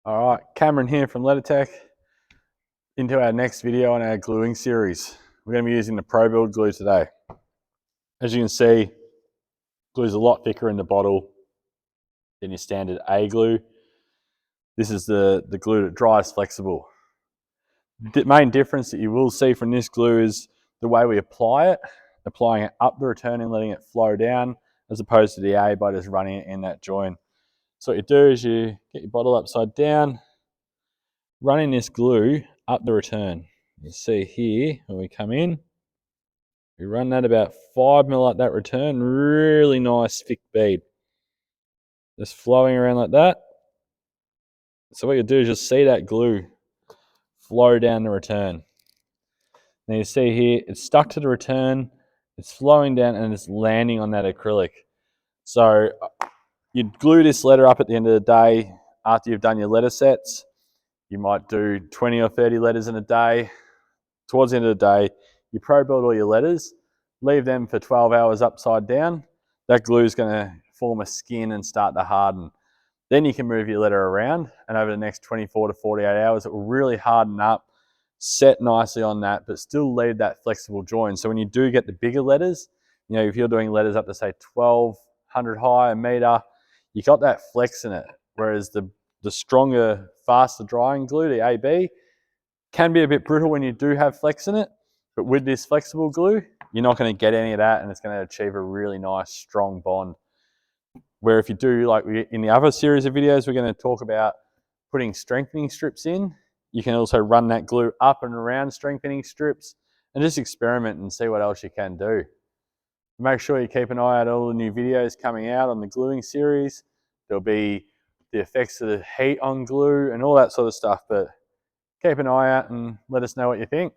All right, Cameron here from Lettertech into our next video on our gluing series. We're going to be using the Probuild glue today. As you can see, glue is a lot thicker in the bottle than your standard A glue. This is the glue that dries flexible. The main difference that you will see from this glue is the way we apply it, applying it up the return and letting it flow down, as opposed to the A by just running it in that joint. So what you do is you get your bottle upside down, running this glue up the return. You see here, when we come in, we run that about 5 mil up that return, really nice thick bead. Just flowing around like that. So what you do is you'll see that glue flow down the return. Now you see here, it's stuck to the return, it's flowing down and it's landing on that acrylic. So you'd glue this letter up at the end of the day after you've done your letter sets. You might do 20 or 30 letters in a day. Towards the end of the day, you Probuild all your letters, leave them for 12 hours upside down. That glue is going to form a skin and start to harden. Then you can move your letter around, and over the next 24 to 48 hours, it will really harden up, set nicely on that, but still leave that flexible join. So when you do get the bigger letters, you know, if you're doing letters up to say 1200 high, a meter, you got that flex in it. Whereas the stronger, faster drying glue, the AB, can be a bit brittle when you do have flex in it, but with this flexible glue, you're not going to get any of that, and it's going to achieve a really nice, strong bond. Where if you do, like in the other series of videos, we're going to talk about putting strengthening strips in. You can also run that glue up and around strengthening strips and just experiment and see what else you can do. Make sure you keep an eye out on all the new videos coming out on the gluing series. There'll be the effects of the heat on glue and all that sort of stuff, but keep an eye out and let us know what you think.